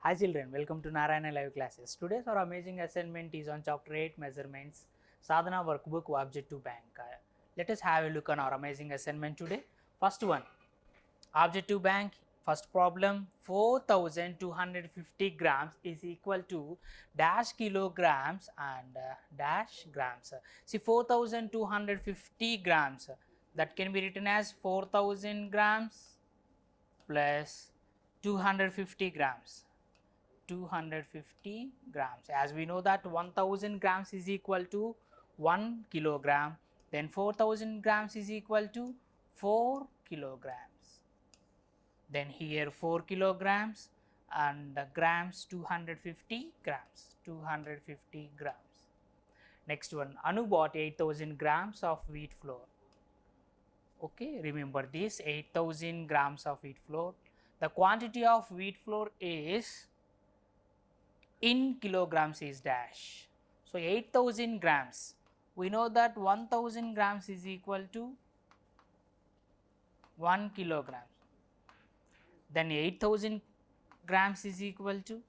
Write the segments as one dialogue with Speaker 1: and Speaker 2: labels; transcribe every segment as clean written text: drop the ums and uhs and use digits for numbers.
Speaker 1: Hi children, welcome to Narayana Live Classes. Today's our amazing assignment is on Chapter 8 Measurements, Sadhana Workbook Objective Bank. Let us have a look on our amazing assignment today. First one, Objective Bank. First problem, 4250 grams is equal to dash kilograms and dash grams. See 4250 grams, that can be written as 4000 grams plus 250 grams. 250 grams. As we know that 1000 grams is equal to 1 kilogram, then 4000 grams is equal to 4 kilograms. Then here 4 kilograms and grams 250 grams. 250 grams. Next one, Anu bought 8000 grams of wheat flour. Okay, remember this 8000 grams of wheat flour. The quantity of wheat flour is in kilograms is dash. So 8000 grams, we know that 1000 grams is equal to 1 kilogram. Then 8000 grams is equal to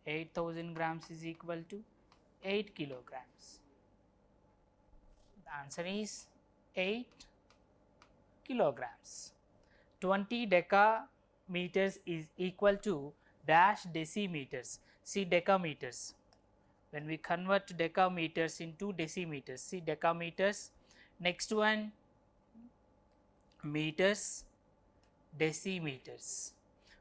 Speaker 1: 8000 grams is equal to 8 kilograms. The answer is 8 kilograms. 20 decameters is equal to dash decimeters. See decameters. When we convert decameters into decimeters, see decameters. Next one, meters, decimeters.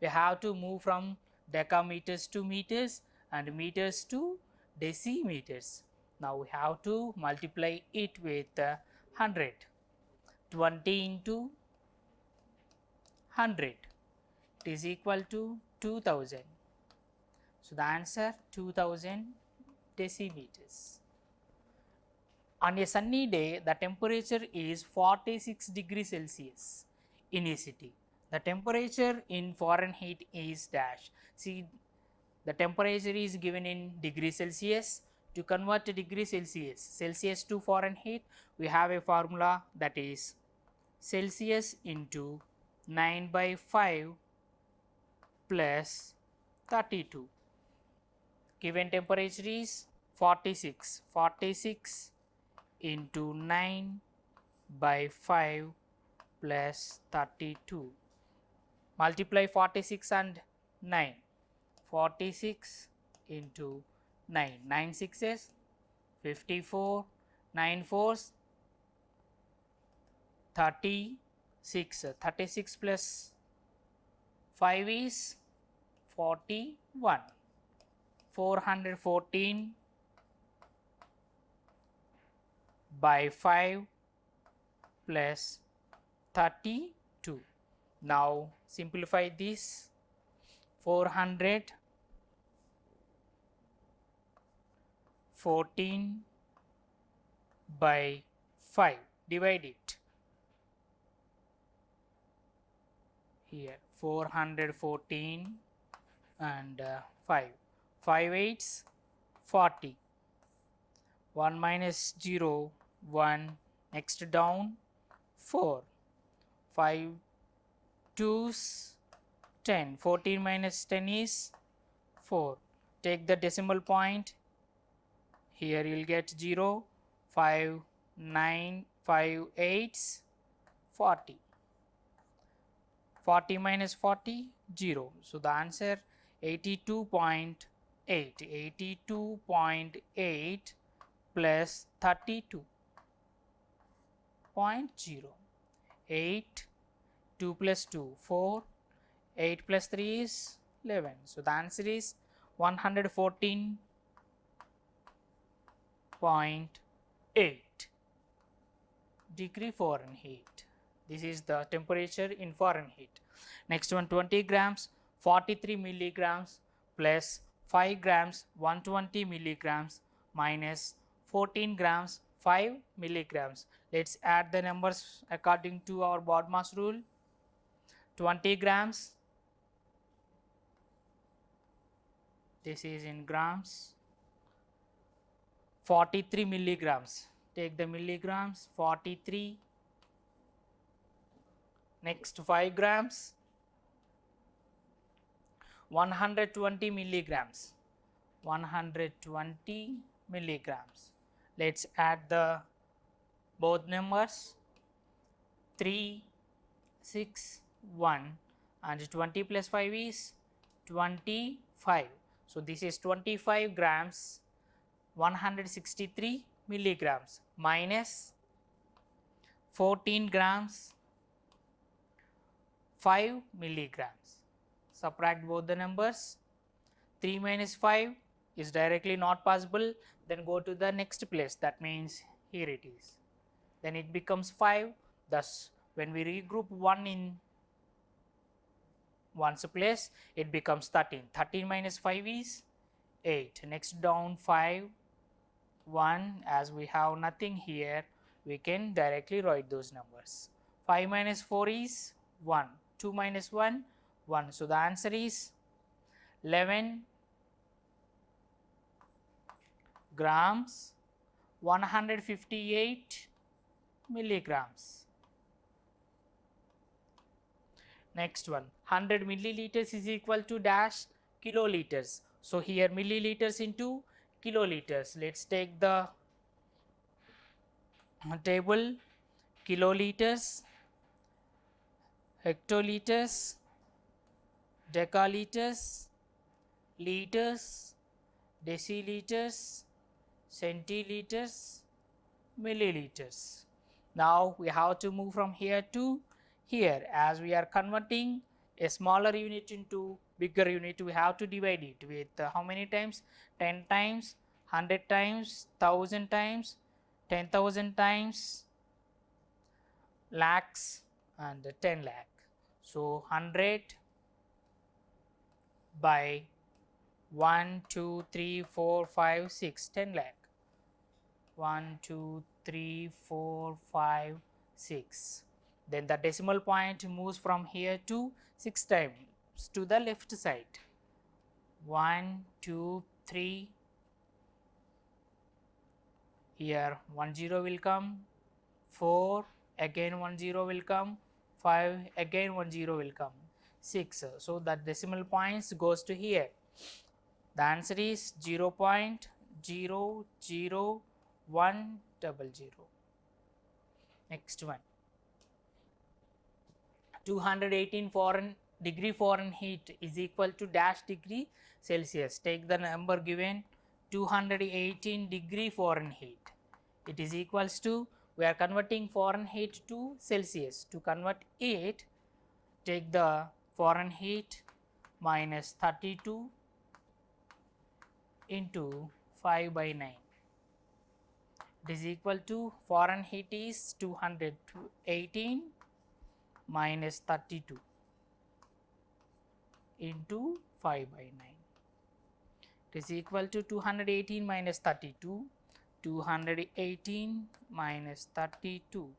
Speaker 1: We have to move from decameters to meters and meters to decimeters. Now we have to multiply it with 100. 20 into 100, it is equal to 2000. So the answer 2000 decimeters. On a sunny day, the temperature is 46 degrees Celsius in a city. The temperature in Fahrenheit is dash. See, the temperature is given in degrees Celsius. To convert to degrees Celsius to Fahrenheit, we have a formula, that is Celsius into 9 by 5 plus 32. Given temperature is 46. 46 into 9 by 5 plus 32. Multiply 46 and 9. 46 into 9. 9 6s 54. 9 4s 36. 36 plus 5 is 41. 414 by 5 plus 32. Now simplify this. 414 by 5, divide it. Here 414 and 5. 5 8s 40. 1 minus 0, 1. Next down 4. 5 2s 10. 14 minus 10 is 4. Take the decimal point. Here you will get 0. 5 9 5 8s 40. 40 minus 40, 0. So the answer 82.8. 82.8 plus 32.0. 8, 2 plus 2, 4, 8 plus 3 is 11. So the answer is 114.8 degree Fahrenheit. This is the temperature in Fahrenheit. Next one, 20 grams 43 milligrams plus 5 grams 120 milligrams minus 14 grams 5 milligrams. Let's add the numbers according to our BODMAS rule. 20 grams, this is in grams. 43 milligrams, take the milligrams. 43. Next 5 grams 120 milligrams. 120 milligrams. Let's add the both numbers. 3, 6, 1, and 20 plus 5 is 25. So this is 25 grams, 163 milligrams minus 14 grams, 5 milligrams. Subtract both the numbers. 3 minus 5 is directly not possible. Then go to the next place. That means here it is. Then it becomes 5. Thus, when we regroup 1 in one's place, it becomes 13. 13 minus 5 is 8. Next down 5, 1. As we have nothing here, we can directly write those numbers. 5 minus 4 is 1. 2 minus 1, 1. So the answer is 11 grams, 158 milligrams. Next one, 100 milliliters is equal to dash kiloliters. So here milliliters into kiloliters. Let's take the table. Kiloliters, hectoliters, decaliters, liters, deciliters, centiliters, milliliters. Now we have to move from here to here. As we are converting a smaller unit into bigger unit, we have to divide it with how many times? 10 times, 100 times, 1000 times, 10,000 times, lakhs, and 10 lakh. So 100 by 1, 2, 3, 4, 5, 6, 10 lakh. 1, 2, 3, 4, 5, 6. Then the decimal point moves from here to 6 times to the left side. 1, 2, 3. Here 1 0 will come. 4, again 1 0 will come. 5, again 1 0 will come. 6. So the decimal points goes to here. The answer is 0.00100. Next one, 218 degree Fahrenheit is equal to dash degree Celsius. Take the number given, 218 degree Fahrenheit. It is equals to, we are converting Fahrenheit to Celsius. To convert it, take the Fahrenheit minus 32 into 5 by 9. It is equal to, Fahrenheit is 218 minus 32 into 5 by 9. It is equal to 218 minus 32. 218 minus 32.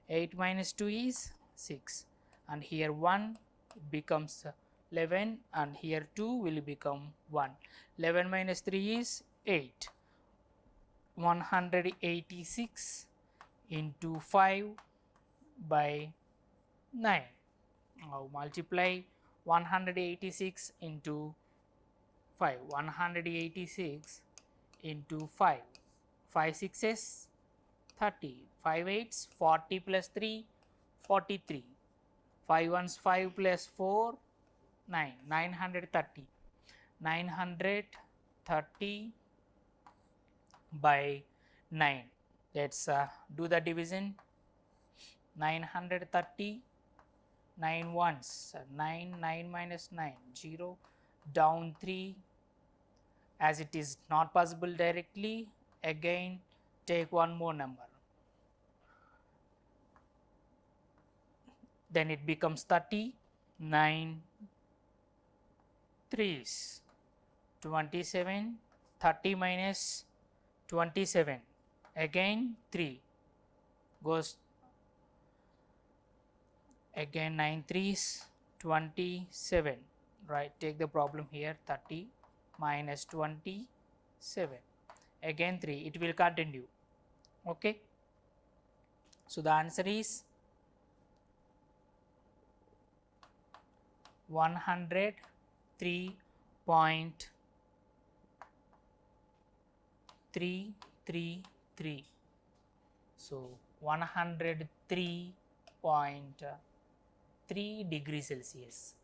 Speaker 1: 8 minus 2 is 6. And here 1 becomes 11, and here 2 will become 1. 11 minus 3 is 8. 186 into 5 by 9. Now multiply 186 into 5. 186 into 5. 5 6s 30. 5 8s 40 plus 3 43. 5 1s 5 plus 4 9. 930. 930 by 9. Let's do the division. 930, 9 ones, 9, 9 minus 9, 0, down 3. As it is not possible directly, again take one more number. Then it becomes 30, 9 3s, 27, 30 minus 27, again 3, goes again 9 3s, 27, right. Take the problem here, 30 minus 27, again 3, it will continue. Okay. So the answer is 103 103.333. So 103.3 degrees Celsius.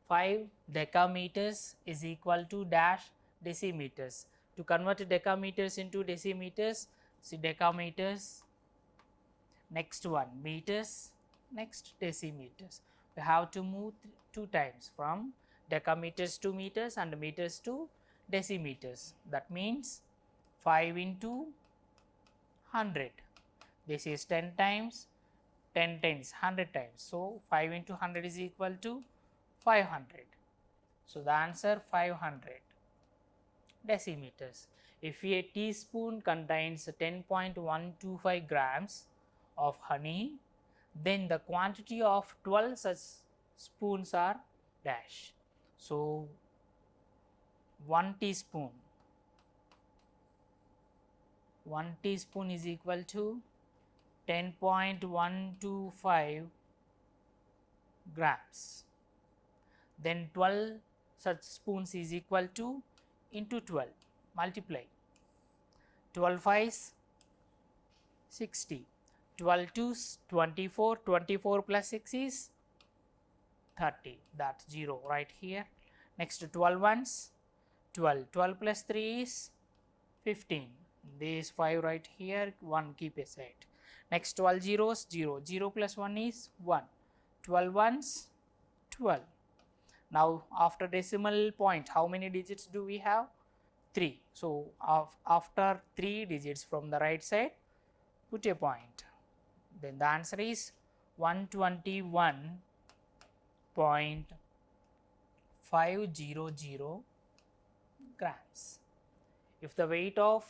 Speaker 1: 5 decameters is equal to dash decimeters. To convert decameters into decimeters, see decameters, next one meters, next decimeters. We have to move 2 times from decameters to meters and meters to decimeters. That means 5 into 100. This is 10 times, 10 times, 100 times. So 5 into 100 is equal to 500. So the answer 500 decimeters. If a teaspoon contains 10.125 grams of honey, then the quantity of 12 such spoons are dash. So 1 teaspoon is equal to 10.125 grams. Then 12 such spoons is equal to into 12, multiply. 12 5s 60, 12 2s 24, 24 plus 6 is 30, that's 0 right here. Next 12 1s 12, 12 plus 3 is 15, this 5 right here, 1 keep aside. Next 12 zeros 0, 0 plus 1 is 1, 12 1s 12. Now after decimal point, how many digits do we have? 3. So after 3 digits from the right side, put a point. Then the answer is 121.500 grams. If the weight of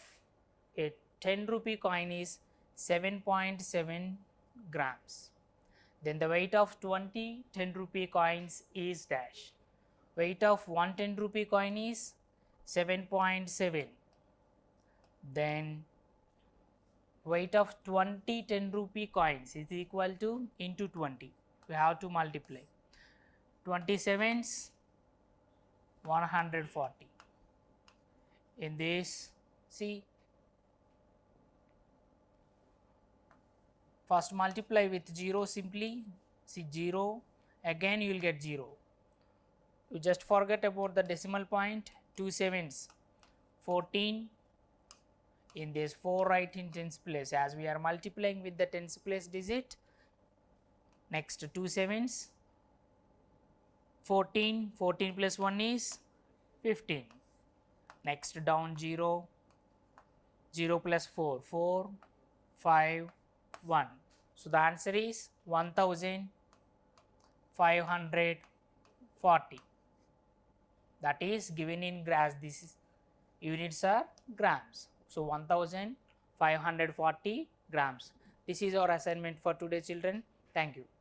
Speaker 1: a 10 rupee coin is 7.7 grams, then the weight of 20 10 rupee coins is dash. Weight of 1 10 rupee coin is 7.7. Then weight of 20 10 rupee coins is equal to into 20. We have to multiply. 27s 140. In this, see, first multiply with 0 simply, see 0, again you will get 0. You just forget about the decimal point, 2 sevens 14, in this 4 write in tens place as we are multiplying with the tens place digit. Next 2 sevens 14, 14 plus 1 is 15. Next down 0, 0 plus 4, 4, 5, 1. So the answer is 1540. That is given in grams. This is units are grams. So 1540 grams. This is our assignment for today, children. Thank you.